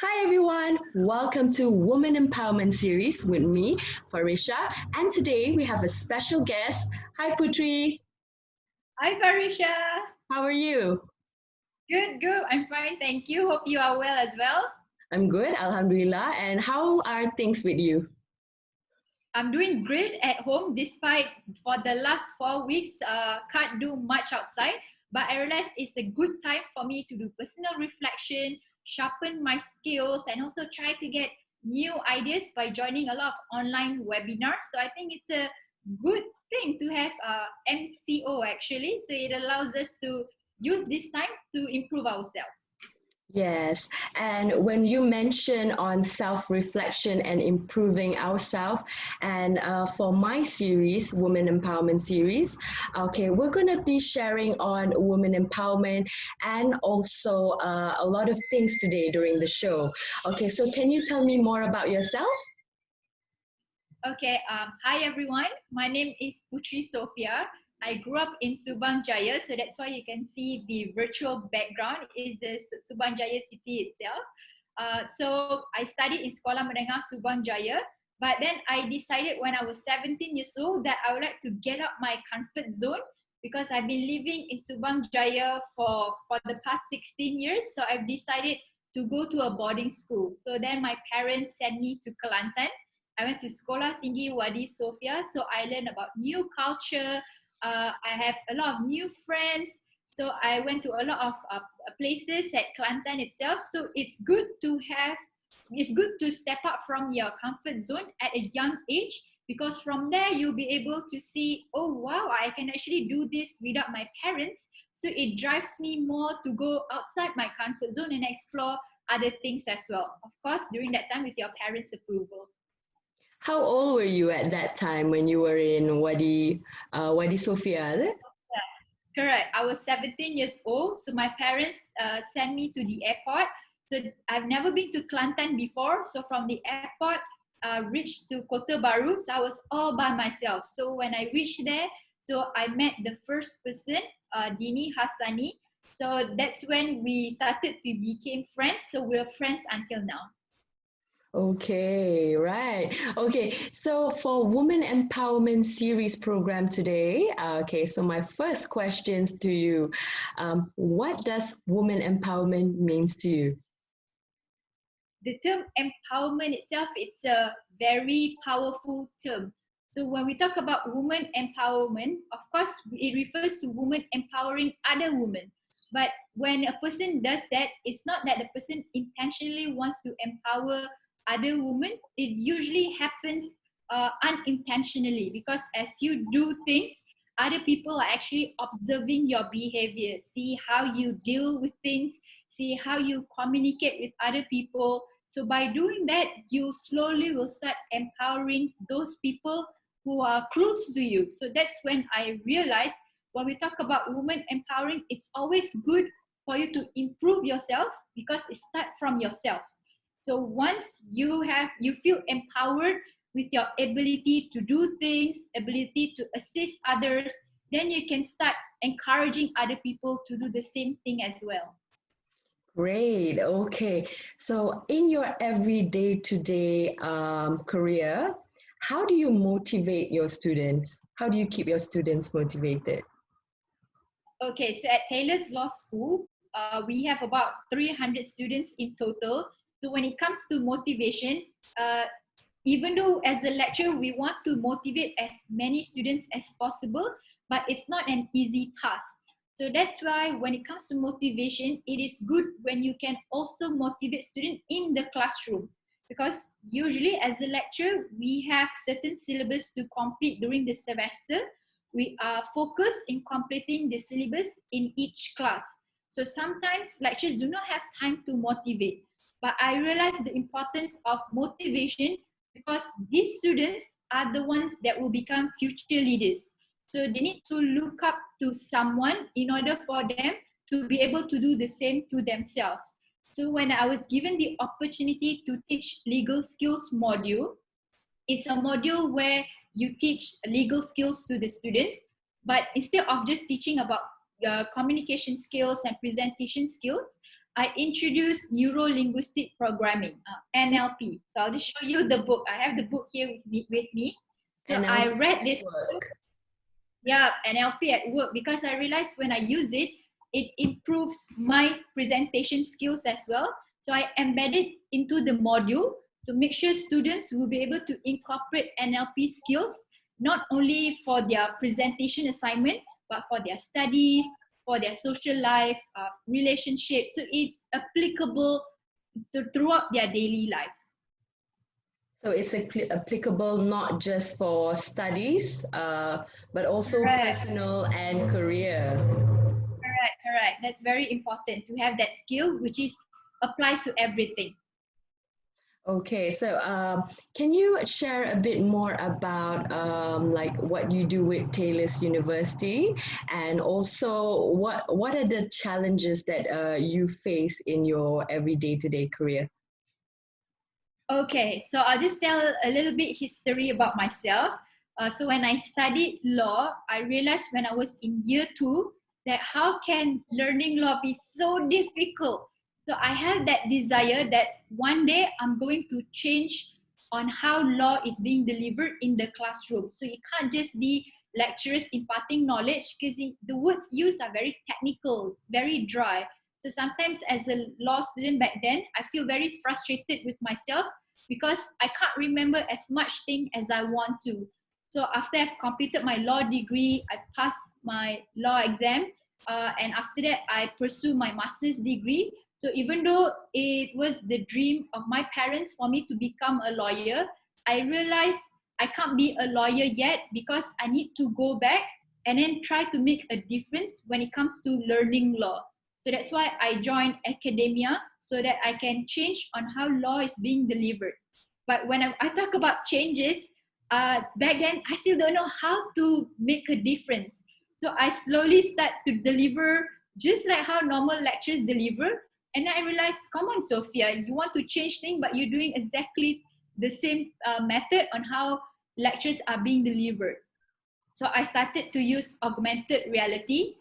Hi everyone, welcome to Women Empowerment Series with me, Farisha, and today we have a special guest. Hi Puteri, Hi Farisha. how are you? Good. I'm fine, thank you. Hope you are well as well. I'm good, Alhamdulillah, and how are things with you? I'm doing great at home despite for the last 4 weeks, can't do much outside. But I realized it's a good time for me to do personal reflection, sharpen my skills, and also try to get new ideas by joining a lot of online webinars. So I think it's a good thing to have MCO actually. So it allows us to use this time to improve ourselves. Yes, and when you mention on self-reflection and improving ourselves, and for my series, Women Empowerment Series, okay, we're going to be sharing on women empowerment and also a lot of things today during the show. Okay, so can you tell me more about yourself? Okay, hi everyone. My name is Puteri Sofia. I grew up in Subang Jaya, so that's why you can see the virtual background is the Subang Jaya city itself. So I studied in Sekolah Menengah Subang Jaya, but then I decided when I was 17 years old that I would like to get out my comfort zone because I've been living in Subang Jaya for the past 16 years. So I've decided to go to a boarding school. So then my parents sent me to Kelantan. I went to Sekolah Tinggi Wadi Sofia, so I learned about new culture. I have a lot of new friends. So I went to a lot of places at Kelantan itself. So it's good to step up from your comfort zone at a young age because from there you'll be able to see, oh wow, I can actually do this without my parents. So it drives me more to go outside my comfort zone and explore other things as well. Of course, during that time with your parents' approval. How old were you at that time when you were in Wadi Sofia? Is it? Correct. I was 17 years old. So my parents sent me to the airport. So I've never been to Kelantan before. So from the airport, reached to Kota Baru. So I was all by myself. So when I reached there, so I met the first person, Dini Hassani. So that's when we started to become friends. So we're friends until now. Okay, right. Okay, so for Women Empowerment Series program today, okay, so my first questions to you, what does women empowerment means to you? The term empowerment itself, it's a very powerful term. So when we talk about women empowerment, of course, it refers to women empowering other women. But when a person does that, it's not that the person intentionally wants to empower other women. It usually happens unintentionally because as you do things, other people are actually observing your behavior, see how you deal with things, see how you communicate with other people. So by doing that, you slowly will start empowering those people who are close to you. So that's when I realized when we talk about women empowering, it's always good for you to improve yourself because it starts from yourselves. So once you feel empowered with your ability to do things, ability to assist others, then you can start encouraging other people to do the same thing as well. Great, okay. So in your everyday today career, how do you motivate your students? How do you keep your students motivated? Okay, so at Taylor's Law School, we have about 300 students in total. So when it comes to motivation, even though as a lecturer, we want to motivate as many students as possible, but it's not an easy task. So that's why when it comes to motivation, it is good when you can also motivate students in the classroom. Because usually as a lecturer, we have certain syllabus to complete during the semester. We are focused in completing the syllabus in each class. So sometimes lecturers do not have time to motivate. But I realize the importance of motivation because these students are the ones that will become future leaders. So they need to look up to someone in order for them to be able to do the same to themselves. So when I was given the opportunity to teach legal skills module, it's a module where you teach legal skills to the students, but instead of just teaching about communication skills and presentation skills, I introduced neuro-linguistic programming, NLP. So I'll just show you the book. I have the book here with me. So I NLP read at this work. book. Yeah, NLP at work, because I realized when I use it, it improves my presentation skills as well. So I embed it into the module. So make sure students will be able to incorporate NLP skills, not only for their presentation assignment, but for their studies, for their social life, relationships. So it's applicable throughout their daily lives. So it's applicable not just for studies, but also Correct. personal and career. Correct. That's very important to have that skill, which is applies to everything. Okay, so can you share a bit more about like what you do with Taylor's University, and also what are the challenges that you face in your every day-to-day career? Okay, so I'll just tell a little bit history about myself. So when I studied law, I realized when I was in year 2 that how can learning law be so difficult? So I have that desire that one day I'm going to change on how law is being delivered in the classroom. So it can't just be lecturers imparting knowledge, because the words used are very technical, it's very dry. So sometimes as a law student back then, I feel very frustrated with myself because I can't remember as much thing as I want to. So after I've completed my law degree, I passed my law exam, and after that I pursue my master's degree. So even though it was the dream of my parents for me to become a lawyer, I realized I can't be a lawyer yet because I need to go back and then try to make a difference when it comes to learning law. So that's why I joined academia, so that I can change on how law is being delivered. But when I talk about changes, back then I still don't know how to make a difference. So I slowly start to deliver just like how normal lecturers deliver. And I realized, come on, Sophia, you want to change things, but you're doing exactly the same method on how lectures are being delivered. So I started to use augmented reality.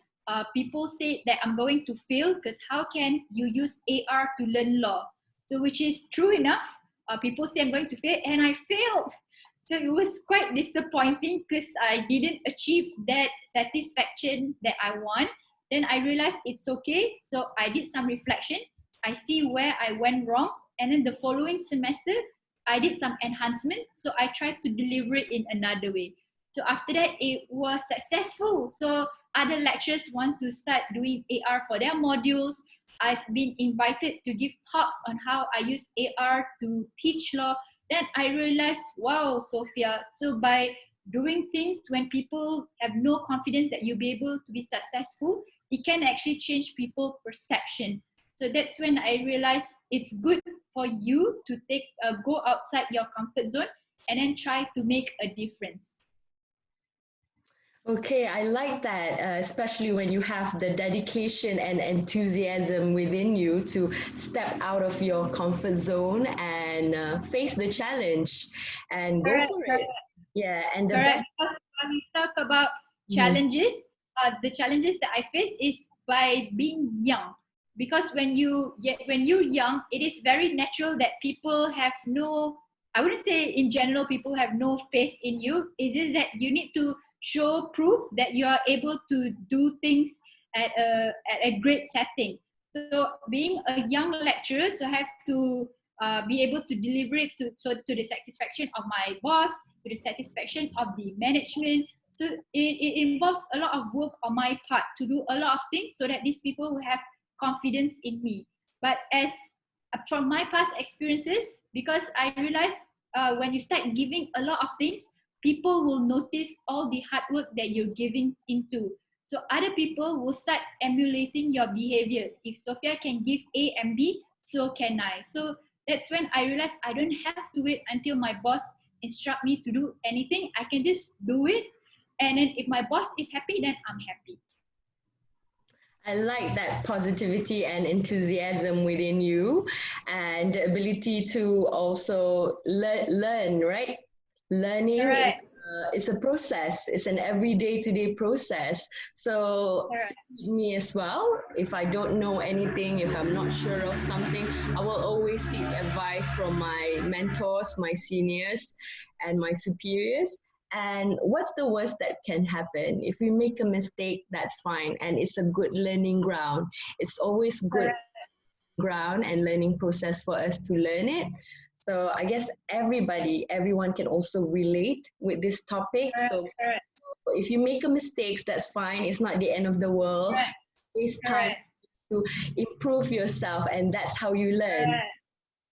People say that I'm going to fail because how can you use AR to learn law? So which is true enough. People say I'm going to fail, and I failed. So it was quite disappointing because I didn't achieve that satisfaction that I want. Then I realized it's okay. So I did some reflection. I see where I went wrong. And then the following semester, I did some enhancement. So I tried to deliver it in another way. So after that, it was successful. So other lecturers want to start doing AR for their modules. I've been invited to give talks on how I use AR to teach law. Then I realized, wow, Sophia, so by doing things when people have no confidence that you'll be able to be successful, it can actually change people's perception. So that's when I realized it's good for you to go outside your comfort zone and then try to make a difference. Okay, I like that, especially when you have the dedication and enthusiasm within you to step out of your comfort zone and face the challenge and go for it. Yeah, and the Correct. best. Because when we talk about challenges, the challenges that I face is by being young. Because when you're young, it is very natural that people have no, I wouldn't say in general people have no faith in you. It's just that you need to show proof that you are able to do things at a great setting. So being a young lecturer, so I have to be able to deliver it to the satisfaction of my boss, to the satisfaction of the management. So it involves a lot of work on my part to do a lot of things so that these people will have confidence in me. But as from my past experiences, because I realized when you start giving a lot of things, people will notice all the hard work that you're giving into. So other people will start emulating your behavior. If Sophia can give A and B, so can I. So that's when I realized I don't have to wait until my boss instruct me to do anything. I can just do it. And then if my boss is happy, then I'm happy. I like that positivity and enthusiasm within you, and the ability to also learn, right? Learning is Correct. it's a process. It's an every day-to-day process. So Correct. me as well. If I don't know anything, if I'm not sure of something, I will always seek advice from my mentors, my seniors, and my superiors. And what's the worst that can happen? If we make a mistake, that's fine, and it's a good learning ground. It's always good Correct. ground and learning process for us to learn it. So I guess everyone can also relate with this topic. Correct. So Correct. if you make a mistake, that's fine. It's not the end of the world. Correct. It's time Correct. to improve yourself, and that's how you learn. Correct.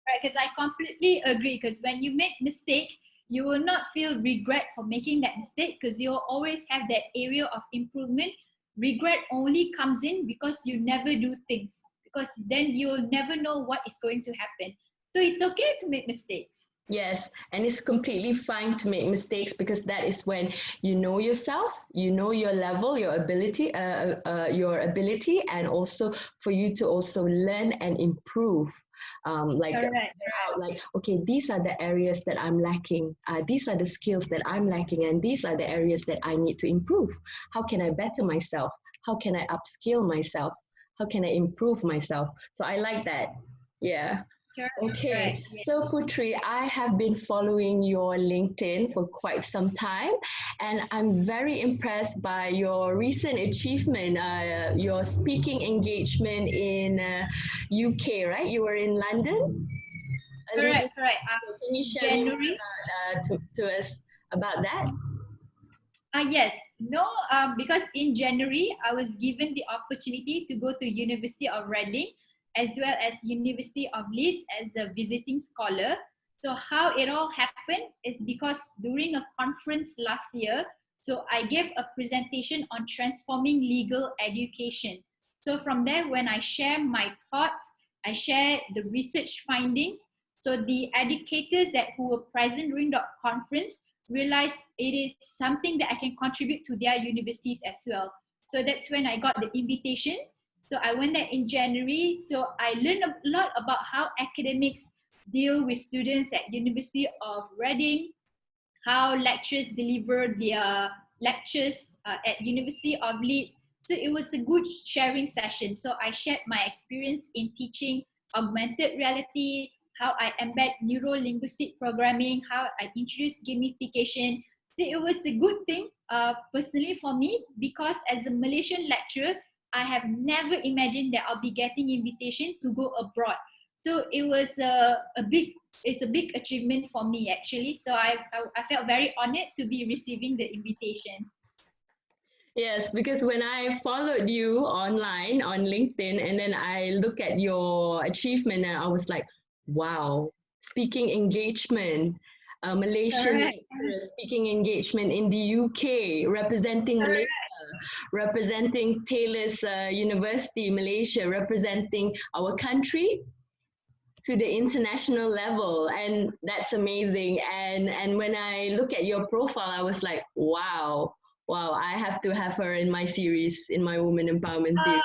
Right, because I completely agree. Because when you make mistake, you will not feel regret for making that mistake, because you'll always have that area of improvement. Regret only comes in because you never do things, because then you'll never know what is going to happen. So it's okay to make mistakes. Yes, and it's completely fine to make mistakes, because that is when you know yourself, you know your level, your ability, and also for you to also learn and improve. Correct. Like, okay, these are the areas that I'm lacking. These are the skills that I'm lacking, and these are the areas that I need to improve. How can I better myself? How can I upskill myself? How can I improve myself? So I like that. Yeah. Okay, Correct. so Puteri, I have been following your LinkedIn for quite some time, and I'm very impressed by your recent achievement, your speaking engagement in UK, right? You were in London? Correct. Can you share January. to us about that? Yes. No, because in January, I was given the opportunity to go to University of Reading as well as University of Leeds as a visiting scholar. So how it all happened is because during a conference last year, so I gave a presentation on transforming legal education. So from there, when I share my thoughts, I share the research findings. So the educators that who were present during the conference realized it is something that I can contribute to their universities as well. So that's when I got the invitation. So I went there in January. So I learned a lot about how academics deal with students at University of Reading, how lecturers deliver their lectures at University of Leeds. So it was a good sharing session. So I shared my experience in teaching augmented reality, how I embed neuro-linguistic programming, how I introduce gamification. So it was a good thing personally for me, because as a Malaysian lecturer, I have never imagined that I'll be getting invitation to go abroad. So it was it's a big achievement for me actually. So I felt very honored to be receiving the invitation. Yes, because when I followed you online on LinkedIn, and then I look at your achievement, and I was like, wow, speaking engagement, Malaysian Correct. lecturer speaking engagement in the UK, representing Malaysia, representing Taylor's University, Malaysia, representing our country to the international level, and that's amazing. And when I look at your profile, I was like, wow, I have to have her in my series, in my women empowerment series.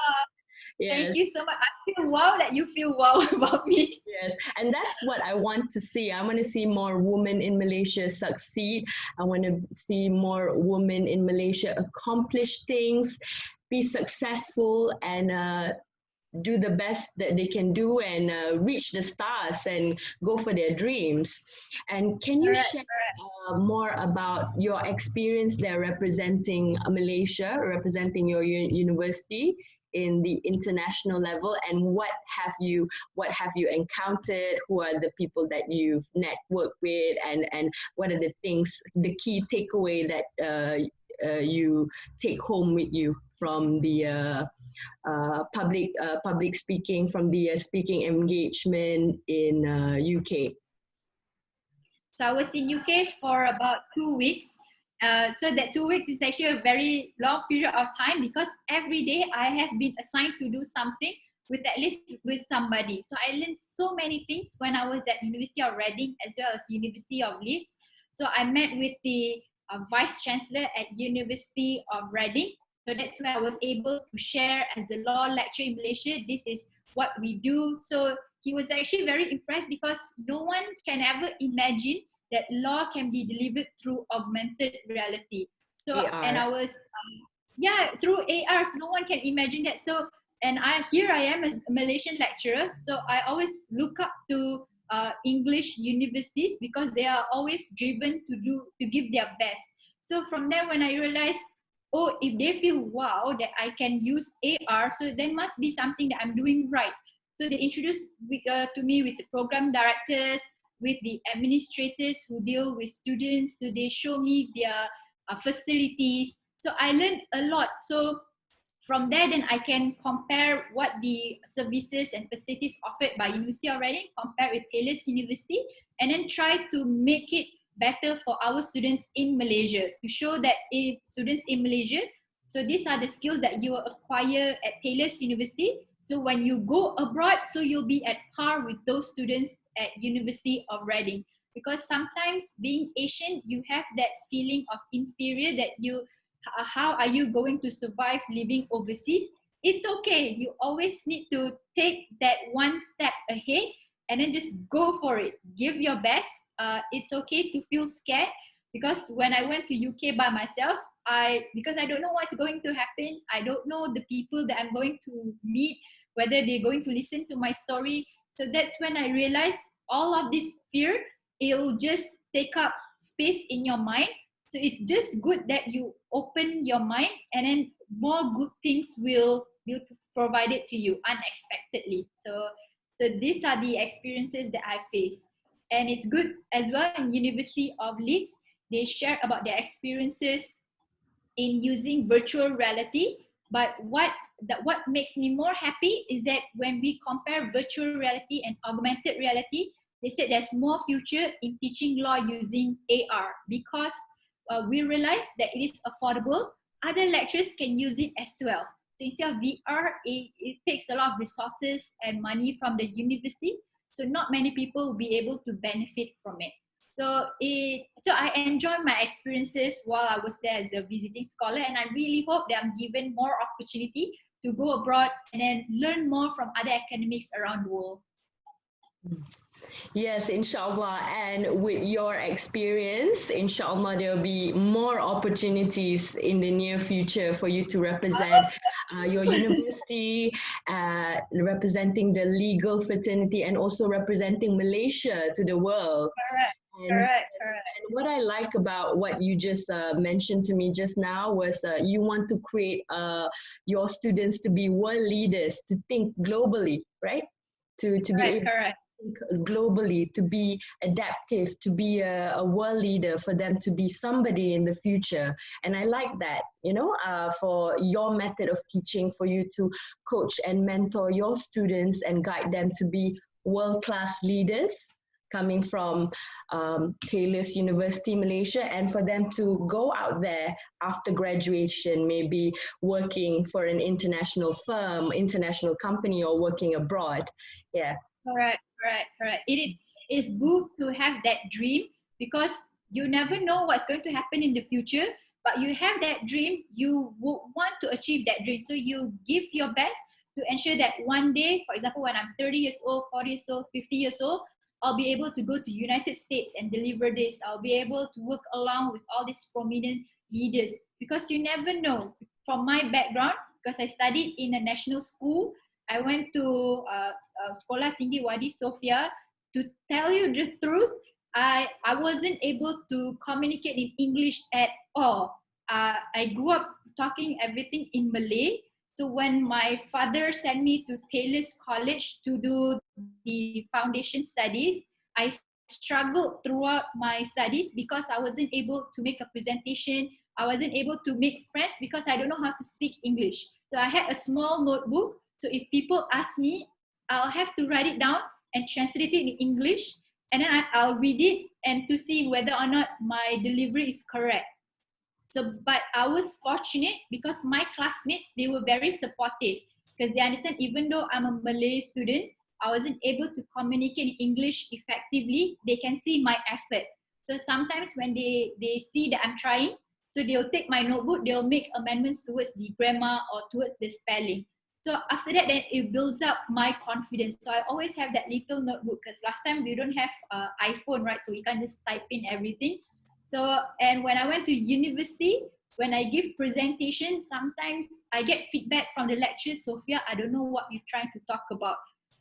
Yes. Thank you so much. I feel wow that you feel wow about me. Yes, and that's what I want to see. I want to see more women in Malaysia succeed. I want to see more women in Malaysia accomplish things, be successful, and do the best that they can do, and reach the stars and go for their dreams. And can you share more about your experience there representing Malaysia, representing your university in the international level, and what have you encountered? Who are the people that you've networked with, and what are the things, the key takeaway that you take home with you from the public speaking, from the speaking engagement in UK? So I was in UK for about 2 weeks. So that 2 weeks is actually a very long period of time, because every day I have been assigned to do something with at least with somebody. So I learned so many things when I was at University of Reading as well as University of Leeds. So I met with the Vice Chancellor at University of Reading. So that's where I was able to share as a law lecturer in Malaysia. This is what we do. So he was actually very impressed because no one can ever imagine that law can be delivered through augmented reality. So, and I AR. was, yeah, through ARs, no one can imagine that. So, and here I am a Malaysian lecturer. So I always look up to English universities because they are always driven to give their best. So from there, when I realized, oh, if they feel wow that I can use AR, so there must be something that I'm doing right. So they introduced to me with the program directors, with the administrators who deal with students. So they show me their facilities. So I learned a lot. So from there, then I can compare what the services and facilities offered by University of Reading, compare with Taylor's University, and then try to make it better for our students in Malaysia, to show that students in Malaysia, so these are the skills that you will acquire at Taylor's University. So when you go abroad, so you'll be at par with those students at University of Reading. Because sometimes being Asian, you have that feeling of inferior that how are you going to survive living overseas? It's okay. You always need to take that one step ahead and then just go for it. Give your best. It's okay to feel scared, because when I went to UK by myself, because I don't know what's going to happen. I don't know the people that I'm going to meet, whether they're going to listen to my story. So that's when I realized all of this fear, it'll just take up space in your mind. So it's just good that you open your mind, and then more good things will be provided to you unexpectedly. So these are the experiences that I faced. And it's good as well in University of Leeds. They share about their experiences in using virtual reality. But what makes me more happy is that when we compare virtual reality and augmented reality, they said there's more future in teaching law using AR, because we realized that it is affordable. Other lecturers can use it as well. So instead of VR, it takes a lot of resources and money from the university. So not many people will be able to benefit from it. So I enjoyed my experiences while I was there as a visiting scholar, and I really hope that I'm given more opportunity to go abroad and then learn more from other academics around the world. Yes, inshallah. And with your experience, inshallah, there will be more opportunities in the near future for you to represent your university, representing the legal fraternity, and also representing Malaysia to the world. Correct. And what I like about what you just mentioned to me just now was you want to create your students to be world leaders, to think globally, right? To be able to think globally, to be adaptive, to be a world leader, for them to be somebody in the future. And I like that, for your method of teaching, for you to coach and mentor your students and guide them to be world-class leaders coming from Taylor's University, Malaysia, and for them to go out there after graduation, maybe working for an international firm, international company, or working abroad. Yeah. Correct. It is good to have that dream, because you never know what's going to happen in the future, but you have that dream, you want to achieve that dream. So you give your best to ensure that one day, for example, when I'm 30 years old, 40 years old, 50 years old, I'll be able to go to United States and deliver this. I'll be able to work along with all these prominent leaders, because you never know. From my background, because I studied in a national school, I went to Sekolah Tinggi Wadi Sofia. To tell you the truth, I wasn't able to communicate in English at all. I grew up talking everything in Malay. So when my father sent me to Taylor's College to do the foundation studies, I struggled throughout my studies because I wasn't able to make a presentation. I wasn't able to make friends because I don't know how to speak English. So I had a small notebook. So if people ask me, I'll have to write it down and translate it in English. And then I'll read it and to see whether or not my delivery is correct. So, but I was fortunate because my classmates, they were very supportive, because they understand even though I'm a Malay student, I wasn't able to communicate in English effectively. They can see my effort. So sometimes when they see that I'm trying, so they'll take my notebook, they'll make amendments towards the grammar or towards the spelling. So after that, then it builds up my confidence. So I always have that little notebook, because last time we don't have iPhone, right? So we can't just type in everything. So, and when I went to university, when I give presentation, sometimes I get feedback from the lecturers, Sophia, I don't know what you're trying to talk about.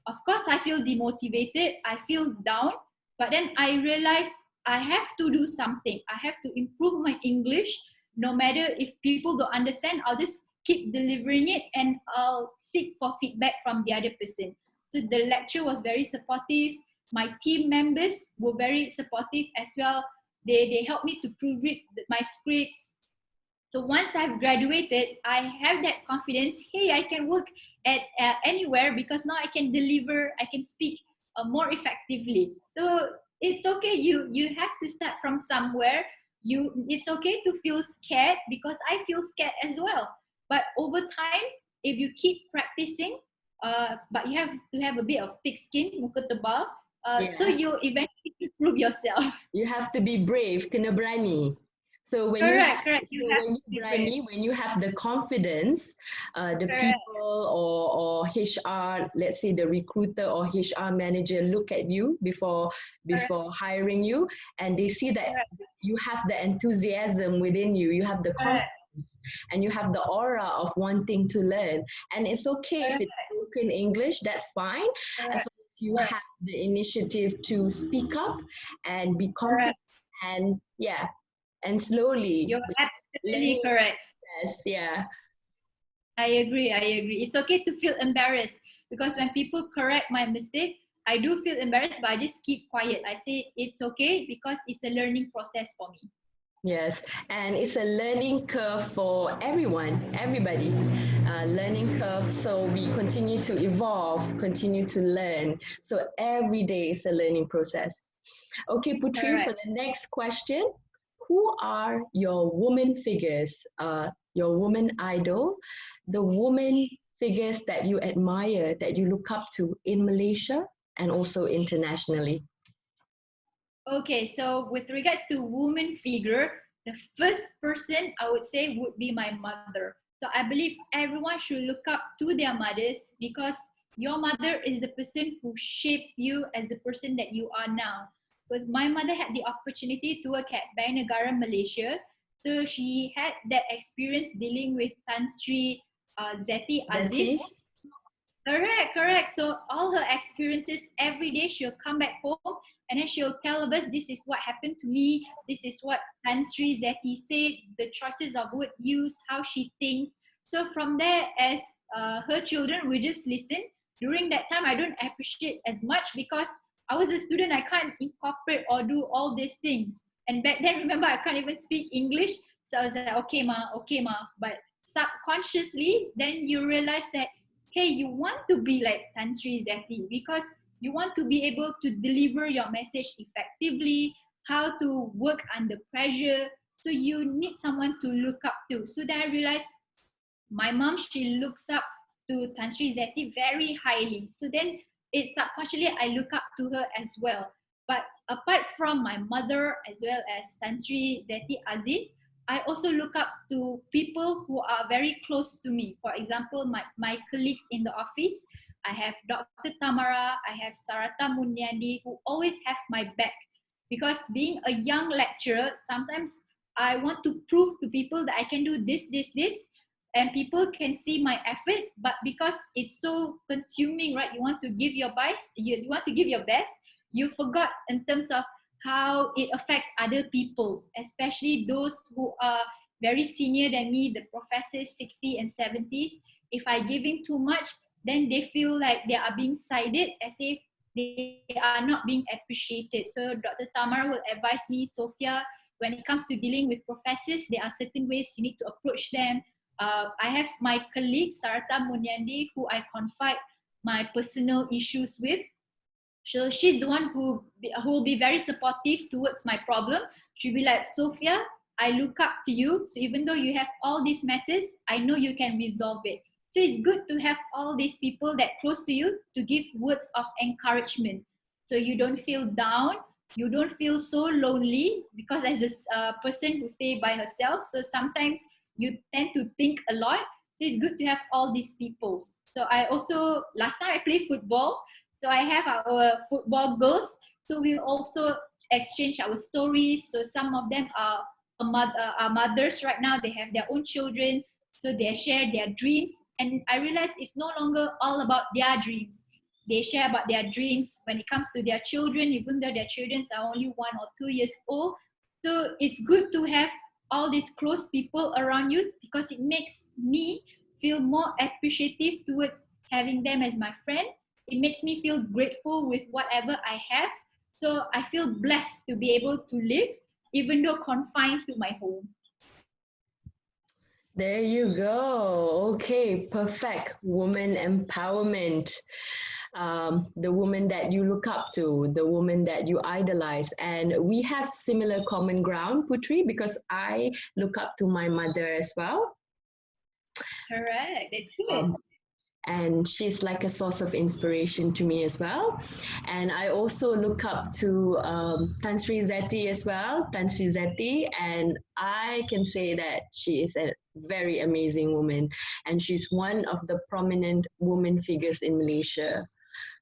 Of course, I feel demotivated, I feel down, but then I realize I have to do something. I have to improve my English. No matter if people don't understand, I'll just keep delivering it, and I'll seek for feedback from the other person. So the lecturer was very supportive. My team members were very supportive as well. They helped me to proofread my scripts. So once I've graduated, I have that confidence. Hey, I can work at anywhere, because now I can deliver, I can speak more effectively. So it's okay. You have to start from somewhere. It's okay to feel scared, because I feel scared as well. But over time, if you keep practicing, but you have to have a bit of thick skin, muka tebal, so you eventually prove yourself. You have to be brave, kena berani. So when Correct. when you have the confidence, the people or HR, let's say the recruiter or HR manager look at you before hiring you, and they see that you have the enthusiasm within you, you have the confidence, and you have the aura of wanting to learn. And it's okay if it's broken English, that's fine, as long as you have the initiative to speak up and be confident, and and slowly. You're absolutely correct. Yes, yeah. I agree. It's okay to feel embarrassed, because when people correct my mistake, I do feel embarrassed, but I just keep quiet. I say it's okay, because it's a learning process for me. Yes, and it's a learning curve for everybody. Learning curve, so we continue to evolve, continue to learn. So every day is a learning process. Okay, Puteri, for the next question, who are your woman figures, your woman idol, the woman figures that you admire, that you look up to in Malaysia and also internationally? Okay, so with regards to woman figure, the first person I would say would be my mother. So I believe everyone should look up to their mothers, because your mother is the person who shaped you as the person that you are now. Because my mother had the opportunity to work at Bank Negara Malaysia. So she had that experience dealing with Tan Sri Zeti Aziz. Correct. So all her experiences, every day she'll come back home, and then she'll tell us, this is what happened to me, this is what Tan Sri Zeti said, the choices of word used, how she thinks. So from there, as her children, we just listen. During that time, I don't appreciate as much, because I was a student, I can't incorporate or do all these things. And back then, remember, I can't even speak English. So I was like, okay ma. But subconsciously, then you realize that, hey, you want to be like Tan Sri Zeti, because you want to be able to deliver your message effectively, how to work under pressure. So you need someone to look up to. So then I realized my mom, she looks up to Tan Sri Zeti very highly. So then it subconsciously, I look up to her as well. But apart from my mother as well as Tan Sri Zeti Aziz, I also look up to people who are very close to me. For example, my colleagues in the office, I have Dr. Tamara, I have Sarata Munyadi, who always have my back. Because being a young lecturer, sometimes I want to prove to people that I can do this, and people can see my effort, but because it's so consuming, right? You want to give your best, you want to give your best, you forgot in terms of how it affects other people's, especially those who are very senior than me, the professors 60 and 70s. If I give in too much, then they feel like they are being sided, as if they are not being appreciated. So Dr. Tamar will advise me, Sophia, when it comes to dealing with professors, there are certain ways you need to approach them. I have my colleague, Sarata Munyandi, who I confide my personal issues with. So she's the one who will be very supportive towards my problem. She'll be like, Sophia, I look up to you. So even though you have all these matters, I know you can resolve it. So it's good to have all these people that close to you to give words of encouragement. So you don't feel down, you don't feel so lonely, because as a person who stays by herself, so sometimes you tend to think a lot. So it's good to have all these people. So I also, last time I played football, so I have our football girls. So we also exchange our stories. So some of them are mothers right now. They have their own children. So they share their dreams. And I realized it's no longer all about their dreams. They share about their dreams when it comes to their children, even though their children are only 1 or 2 years old. So it's good to have all these close people around you, because it makes me feel more appreciative towards having them as my friend. It makes me feel grateful with whatever I have. So I feel blessed to be able to live, even though confined to my home. There you go. Okay, perfect. Woman empowerment. The woman that you look up to, the woman that you idolize. And we have similar common ground, Puteri, because I look up to my mother as well. Correct, that's good. And she's like a source of inspiration to me as well. And I also look up to Tan Sri Zeti as well, Tan Sri Zeti, and I can say that she is a very amazing woman, and she's one of the prominent woman figures in Malaysia.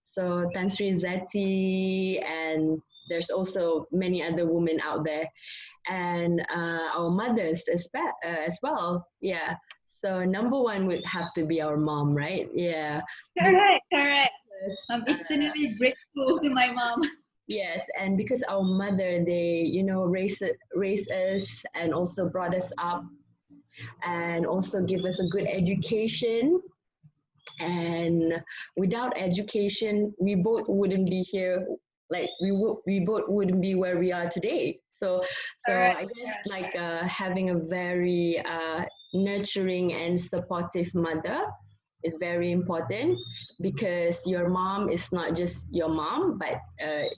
So Tan Sri Zeti, and there's also many other women out there, and our mothers as well. Yeah. So number one would have to be our mom, right? Yeah. Correct. I'm eternally grateful to my mom. Yes, and because our mother, they, raised us and also brought us up and also give us a good education. And without education, we both wouldn't be here. Like we both wouldn't be where we are today. So I guess like having a very nurturing and supportive mother is very important, because your mom is not just your mom, but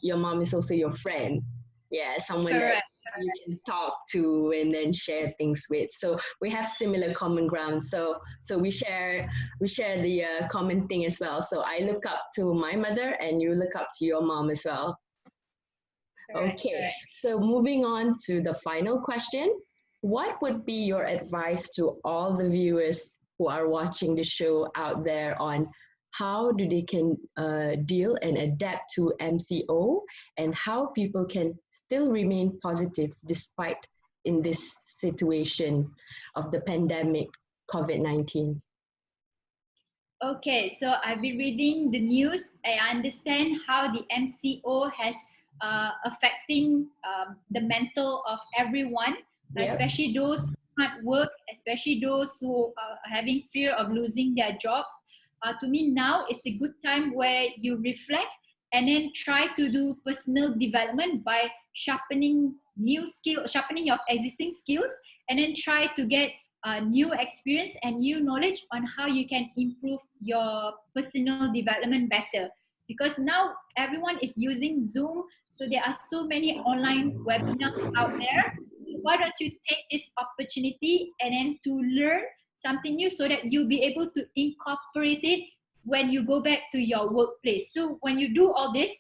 your mom is also your friend. Yeah, someone that you can talk to and then share things with. So we have similar common ground. So we share the common thing as well. So I look up to my mother, and you look up to your mom as well. Okay, so moving on to the final question. What would be your advice to all the viewers who are watching the show out there on how do they can deal and adapt to MCO, and how people can still remain positive despite in this situation of the pandemic COVID-19? Okay, so I've been reading the news. I understand how the MCO has affecting the mental of everyone, especially those who can't work, especially those who are having fear of losing their jobs. To me now, it's a good time where you reflect and then try to do personal development by sharpening your existing skills, and then try to get new experience and new knowledge on how you can improve your personal development better. Because now everyone is using Zoom, so there are so many online webinars out there. Why don't you take this opportunity and then to learn something new, so that you'll be able to incorporate it when you go back to your workplace. So when you do all this,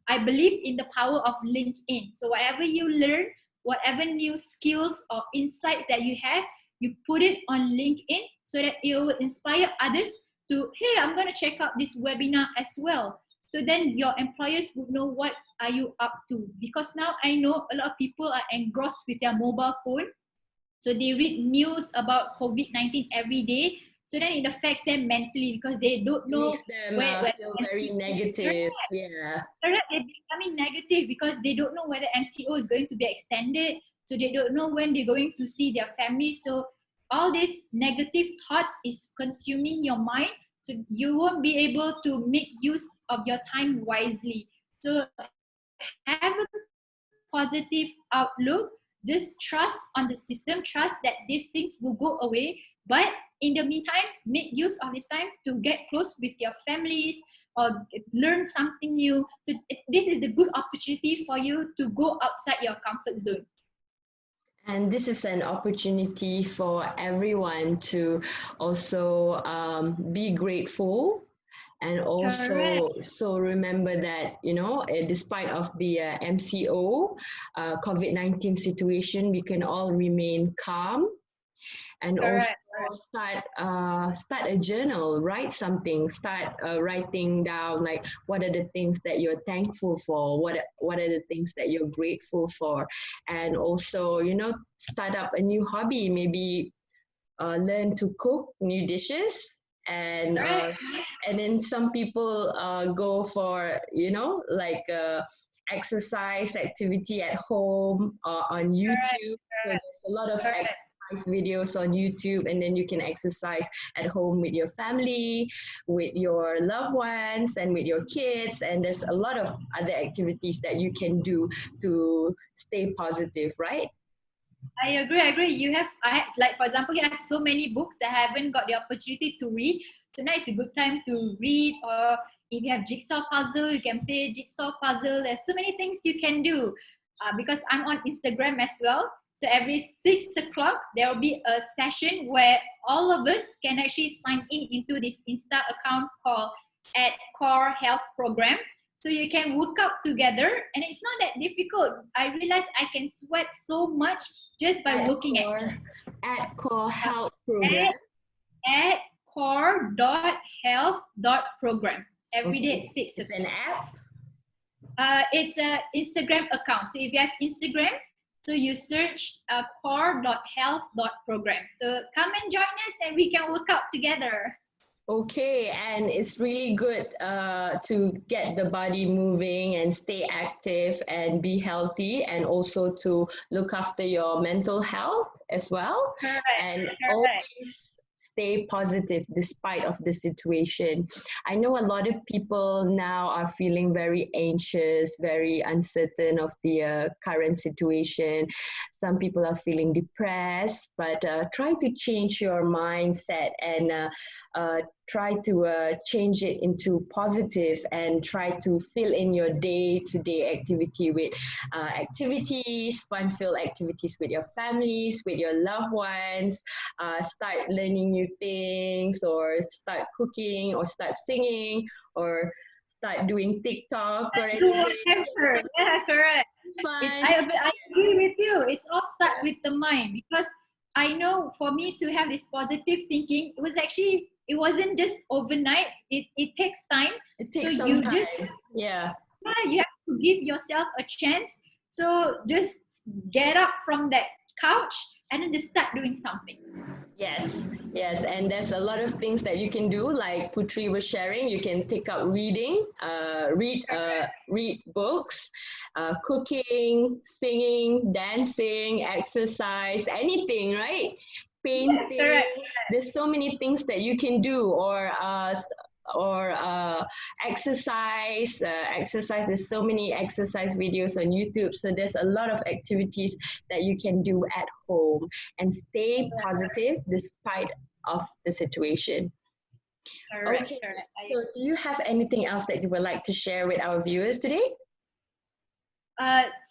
I believe in the power of LinkedIn. So whatever you learn, whatever new skills or insights that you have, you put it on LinkedIn, so that it will inspire others to, hey, I'm going to check out this webinar as well. So then your employers would know what are you up to. Because now I know a lot of people are engrossed with their mobile phone. So they read news about COVID-19 every day. So then it affects them mentally, because they don't know. It makes them feel very negative. Yeah. Correct. They're becoming negative because they don't know whether MCO is going to be extended. So they don't know when they're going to see their family. So all these negative thoughts is consuming your mind. So you won't be able to make use of your time wisely. So have a positive outlook. Just trust on the system, trust that these things will go away. But in the meantime, make use of this time to get close with your families or learn something new. So this is the good opportunity for you to go outside your comfort zone. And this is an opportunity for everyone to also be grateful. And also, so remember that, despite of the MCO, COVID-19 situation, we can all remain calm. And also or start a journal, write something, start writing down like what are the things that you're thankful for, what are the things that you're grateful for, and also, you know, start up a new hobby, maybe learn to cook new dishes. And then some people go for, you know, like exercise activity at home on YouTube. So there's a lot of exercise videos on YouTube, and then you can exercise at home with your family, with your loved ones, and with your kids. And there's a lot of other activities that you can do to stay positive, right? I agree. Like, for example, you have so many books that I haven't got the opportunity to read. So now it's a good time to read, or if you have jigsaw puzzle, you can play jigsaw puzzle. There's so many things you can do. Because I'm on Instagram as well. So every 6 o'clock, there will be a session where all of us can actually sign into this Insta account called @Core Health Program. So you can work out together, and it's not that difficult. I realized I can sweat so much just by looking at Core Health Program. At core.health.program. Every day at 6. It's an app? It's an Instagram account. So if you have Instagram, so you search core.health.program. So come and join us and we can work out together. Okay, and it's really good to get the body moving and stay active and be healthy, and also to look after your mental health as well. Correct. And always stay positive despite of the situation. I know a lot of people now are feeling very anxious, very uncertain of the current situation. Some people are feeling depressed, but try to change your mindset and try to change it into positive, and try to fill in your day-to-day activity with activities, fun-filled activities with your families, with your loved ones. Start learning new things, or start cooking, or start singing, or start doing TikTok or anything. Yeah, correct. I agree with you. It's all start with the mind, because I know for me to have this positive thinking, it wasn't just overnight. It takes time. It takes some time. Yeah, you have to give yourself a chance. So just get up from that couch and then just start doing something. Yes, and there's a lot of things that you can do, like Puteri was sharing. You can take up reading, read books, cooking, singing, dancing, exercise, anything, right? Painting. Yes, there's so many things that you can do, or exercise. There's so many exercise videos on YouTube. So there's a lot of activities that you can do at home and stay positive despite of the situation. Correct. So do you have anything else that you would like to share with our viewers today?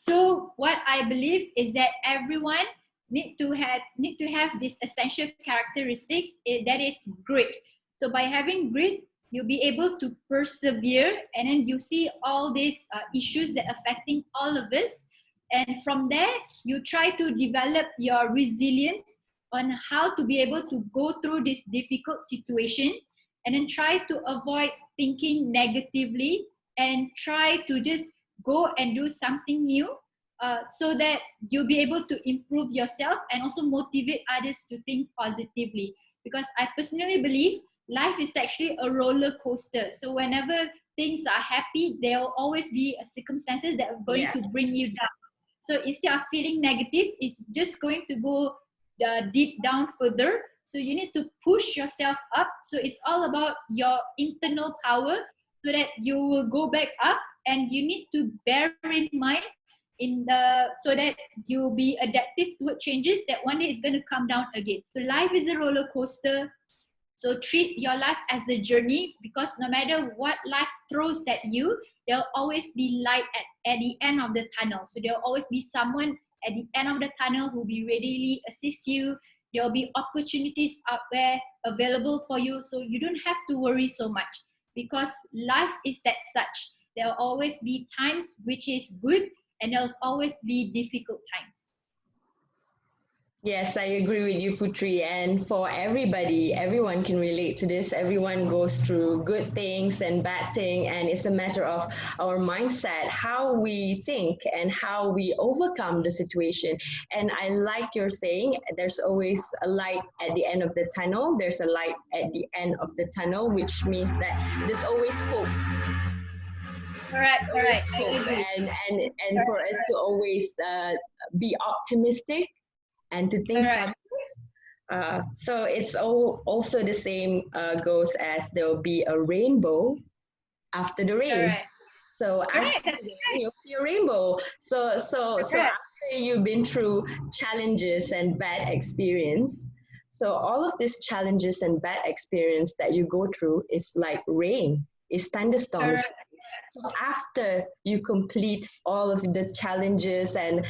So what I believe is that everyone need to have this essential characteristic, that is grit. So by having grit, you'll be able to persevere, and then you see all these issues that are affecting all of us, and from there you try to develop your resilience on how to be able to go through this difficult situation, and then try to avoid thinking negatively and try to just go and do something new, so that you'll be able to improve yourself and also motivate others to think positively. Because I personally believe life is actually a roller coaster. So whenever things are happy, there will always be circumstances that are going to bring you down. So instead of feeling negative, it's just going to go deep down further. So you need to push yourself up. So it's all about your internal power, so that you will go back up, and you need to bear in mind so that you'll be adaptive toward changes that one day is going to come down again. So life is a roller coaster. So treat your life as a journey, because no matter what life throws at you, there'll always be light at the end of the tunnel. So there'll always be someone at the end of the tunnel who will be readily assist you. There'll be opportunities out there available for you. So you don't have to worry so much, because life is that such. There'll always be times which is good, and there'll always be difficult times. Yes, I agree with you, Putri. And for everybody, everyone can relate to this. Everyone goes through good things and bad things, and it's a matter of our mindset, how we think, and how we overcome the situation. And I like your saying, there's always a light at the end of the tunnel. There's a light at the end of the tunnel, which means that there's always hope. Correct, Always correct. I hope, agree. and for us to always be optimistic and to think Correct, positive. So it's also the same goes as there'll be a rainbow after the rain. correct. So after Correct, the that's rain, you'll see a rainbow. So correct. after you've been through challenges and bad experience, so all of these challenges and bad experience that you go through is like rain, is thunderstorms. Correct. So after you complete all of the challenges and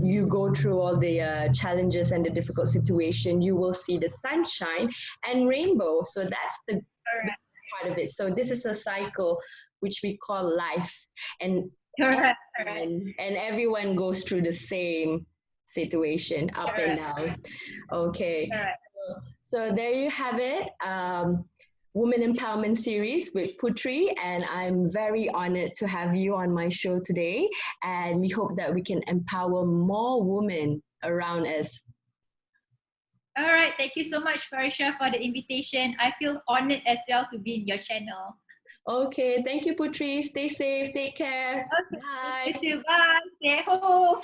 you go through all the challenges and the difficult situation, you will see the sunshine and rainbow. So that's the Correct. part of it. So this is a cycle which we call life, and Correct. Correct. and everyone goes through the same situation, up and Correct. down. Okay. Correct. So there you have it. Women Empowerment Series with Putri, and I'm very honored to have you on my show today. And we hope that we can empower more women around us. All right. Thank you so much, Farisha, for the invitation. I feel honored as well to be in your channel. Okay, thank you, Putri. Stay safe, take care. Okay. Bye. You too. Bye. Stay home.